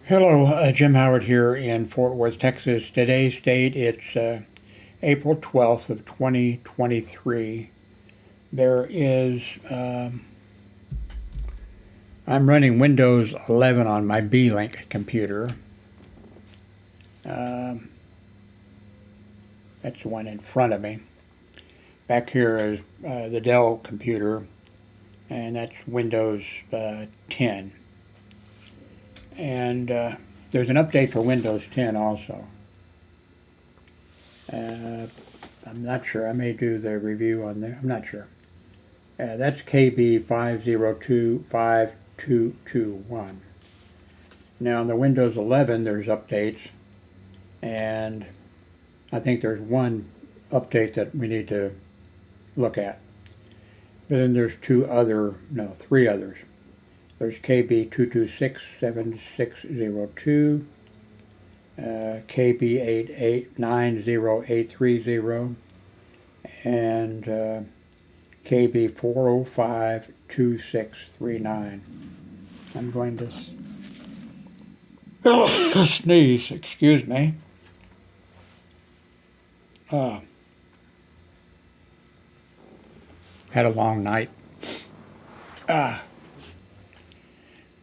Hello, Jim Howard here in Fort Worth, Texas. Today's date, it's April 12th of 2023. There is, I'm running Windows 11 on my B-Link computer. That's the one in front of me. Back here is the Dell computer, and that's Windows 10. And there's an update for Windows 10 also. I'm not sure. I may do the review on there. I'm not sure. That's KB5025239. Now, on the Windows 11, there's updates, and I think there's one update that we need to look at. But then there's three others. There's KB5025239, KB5025239, and KB4052639. I'm going to sneeze, excuse me. Had a long night.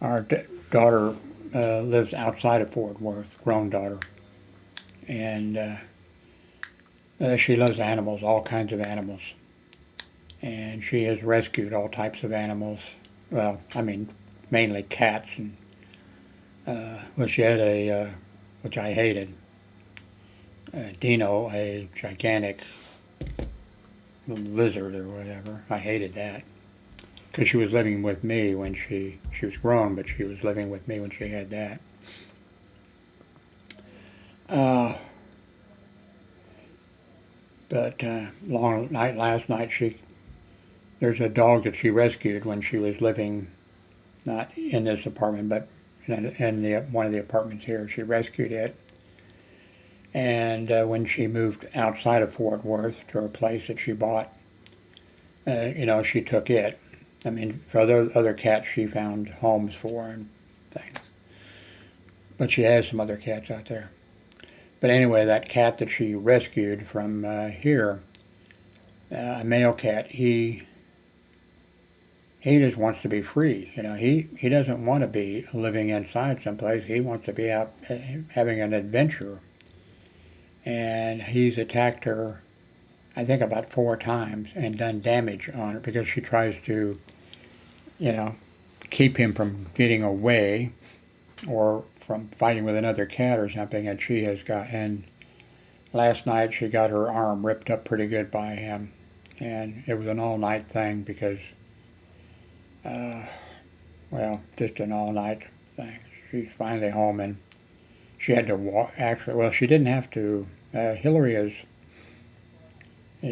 Our daughter lives outside of Fort Worth, grown daughter, and she loves animals, all kinds of animals, and she has rescued all types of animals. Well, I mean, mainly cats, and well, she had a, which I hated, Dino, a gigantic lizard or whatever. I hated that. Because she was living with me when she was grown, but she was living with me when she had that. But long night last night, there's a dog that she rescued when she was living, not in this apartment, but in one of the apartments here. She rescued it, and when she moved outside of Fort Worth to a place that she bought, she took it. I mean, for other cats she found homes for and things. But she has some other cats out there. But anyway, that cat that she rescued from here, a male cat, he just wants to be free. He doesn't want to be living inside someplace. He wants to be out having an adventure. And he's attacked her, I think, about 4 times and done damage on her because she tries to, keep him from getting away or from fighting with another cat or something. And and last night she got her arm ripped up pretty good by him. And it was an all-night thing because, just an all-night thing. She's finally home, and she had to walk. Actually, well, she didn't have to. Hillary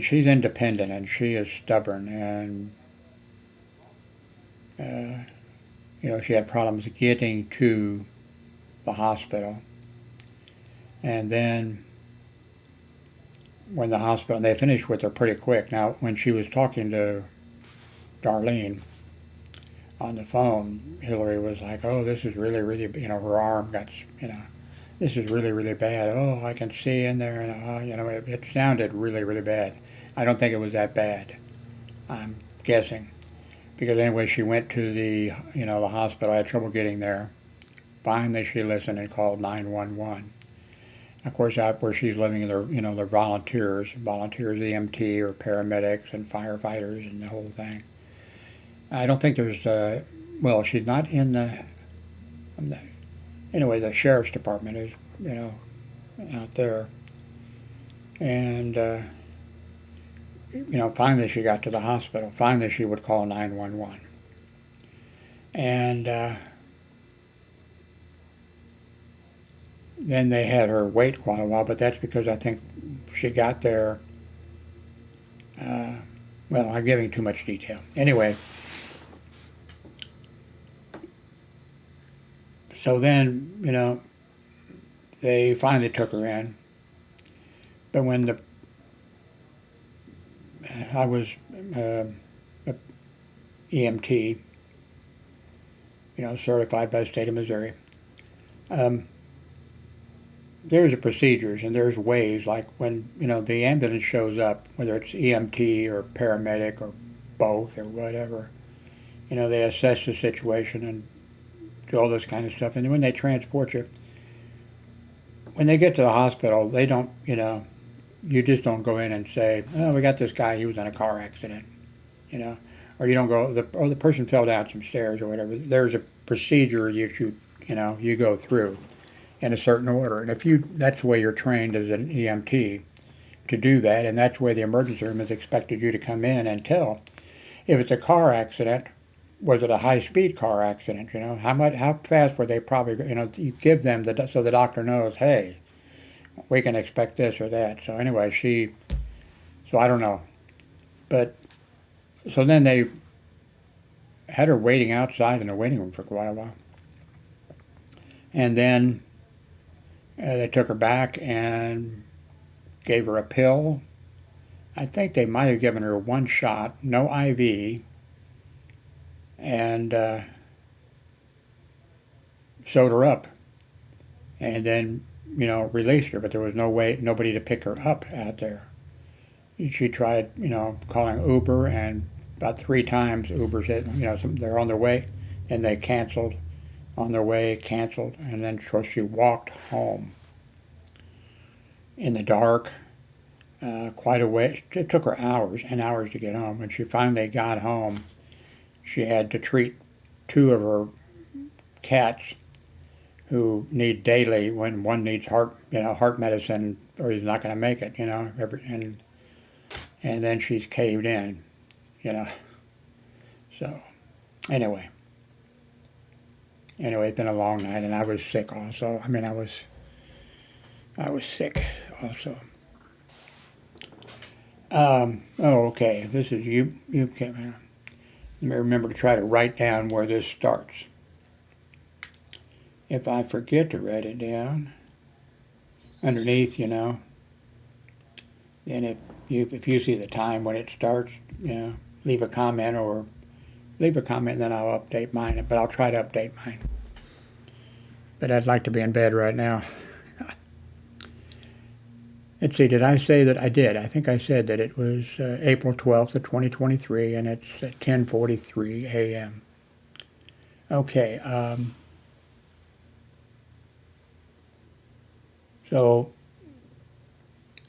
she's independent, and she is stubborn, and she had problems getting to the hospital. And then when the hospital, they finished with her pretty quick. Now, when she was talking to Darlene on the phone, Hillary was like, oh, this is really, really, her arm got, this is really, really bad. Oh, I can see in there, and it sounded really, really bad. I don't think it was that bad, I'm guessing, because anyway, she went to the hospital. I had trouble getting there. Finally, she listened and called 911. Of course, out where she's living, they're volunteers, EMT or paramedics and firefighters and the whole thing. I don't think there's, she's not in anyway, the sheriff's department is, out there. And, finally she got to the hospital. Finally she would call 911. And then they had her wait quite a while, but that's because I think she got there, I'm giving too much detail. Anyway, so then, they finally took her in. But when I was EMT, certified by the state of Missouri, There's procedures and there's ways, like when, the ambulance shows up, whether it's EMT or paramedic or both or whatever, they assess the situation and do all this kind of stuff. And when they transport you, when they get to the hospital, they don't, you just don't go in and say, oh, we got this guy, he was in a car accident, or you don't go, the person fell down some stairs or whatever. There's a procedure you go through in a certain order. And that's the way you're trained as an EMT to do that, and that's where the emergency room has expected you to come in and tell. If it's a car accident, was it a high-speed car accident? How fast were they probably? You give them so the doctor knows. Hey, we can expect this or that. So anyway, so I don't know, but so then they had her waiting outside in the waiting room for quite a while, and then they took her back and gave her a pill. I think they might have given her one shot, no IV, and sewed her up, and then released her. But there was nobody to pick her up out there. She tried calling Uber, and about 3 times Uber said they're on their way, and they canceled. On their way, canceled, and then so she walked home in the dark, quite a way. It took her hours and hours to get home. When she finally got home, she had to treat 2 of her cats who need daily, when one needs heart medicine, or he's not going to make it, and then she's caved in, So, anyway, it's been a long night, and I was sick also. I was sick also. Okay. This is you came in. Let me remember to try to write down where this starts. If I forget to write it down, underneath, then if you see the time when it starts, leave a comment, and then I'll update mine. But I'll try to update mine. But I'd like to be in bed right now. Let's see, did I say that I did? I think I said that it was April 12th of 2023, and it's at 10:43 a.m. Okay, so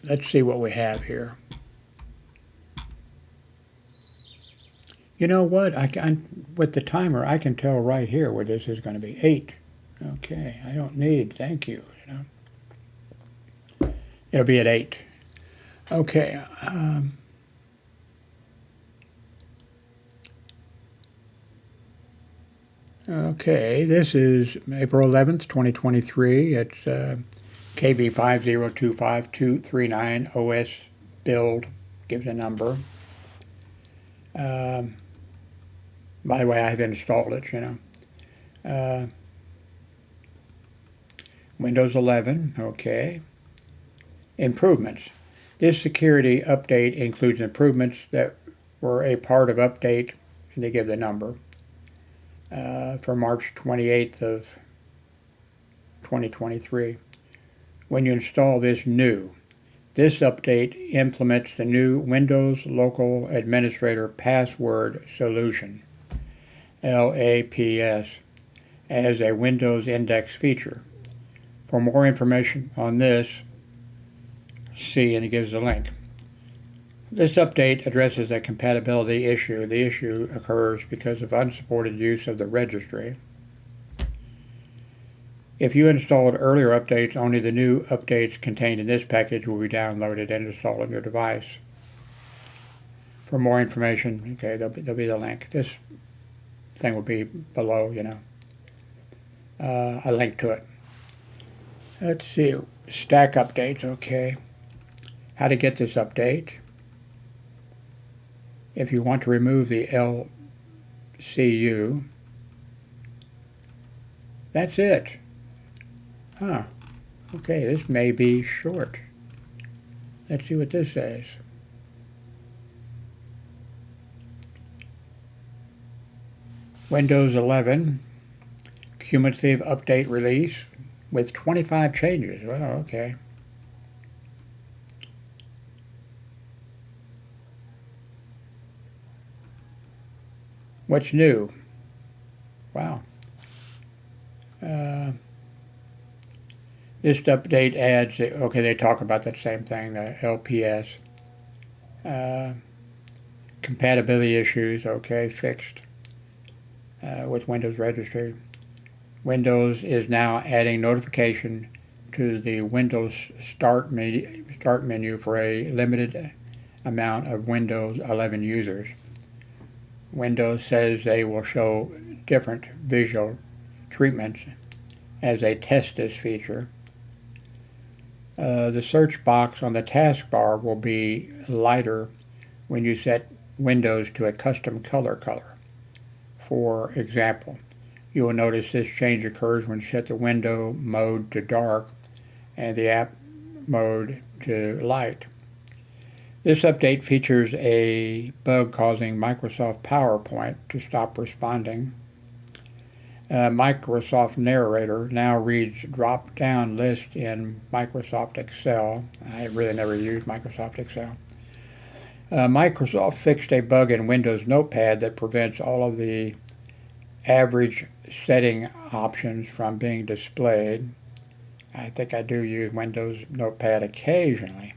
let's see what we have here. You know what? With the timer, I can tell right here where this is going to be 8. Okay, I don't need, thank you, It'll be at 8. Okay. Okay, this is April 11th, 2023. It's KB5025239 OS build, gives a number. By the way, I've installed it, Windows 11, okay. Improvements. This security update includes improvements that were a part of update, and they give the number, for March 28th of 2023. When you install this update implements the new Windows Local Administrator Password Solution, LAPS, as a Windows Index feature. For more information on this, see, and it gives a link. This update addresses a compatibility issue. The issue occurs because of unsupported use of the registry. If you installed earlier updates, only the new updates contained in this package will be downloaded and installed on your device. For more information, okay, there'll be the link. This thing will be below, a link to it. Let's see, stack updates, okay. How to get this update. If you want to remove the LCU, that's it. Huh. Okay, this may be short. Let's see what this says. Windows 11 cumulative update release. with 25 changes. Well, okay. What's new? Wow. This update adds, okay, they talk about that same thing, the LPS. Compatibility issues, okay, fixed with Windows Registry. Windows is now adding notification to the Windows start menu for a limited amount of Windows 11 users. Windows says they will show different visual treatments as they test this feature. The search box on the taskbar will be lighter when you set Windows to a custom color. For example, you will notice this change occurs when you set the window mode to dark and the app mode to light. This update features a bug causing Microsoft PowerPoint to stop responding. Microsoft Narrator now reads drop-down list in Microsoft Excel. I really never used Microsoft Excel. Microsoft fixed a bug in Windows Notepad that prevents all of the average setting options from being displayed. I think I do use Windows Notepad occasionally.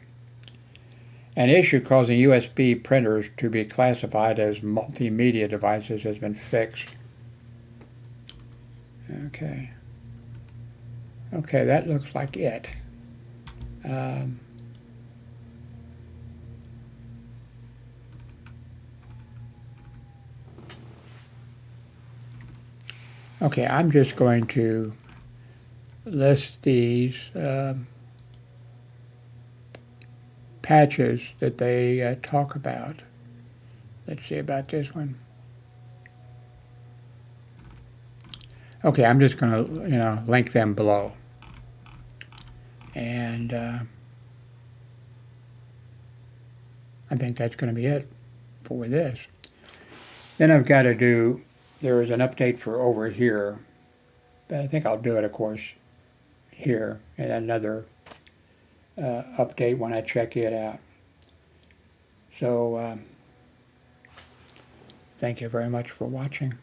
An issue causing USB printers to be classified as multimedia devices has been fixed. Okay. Okay, that looks like it. Okay, I'm just going to list these patches that they talk about. Let's see about this one. Okay, I'm just going to, link them below. And I think that's going to be it for this. Then I've got to do, there is an update for over here, but I think I'll do it, of course, here, and another update when I check it out. So, thank you very much for watching.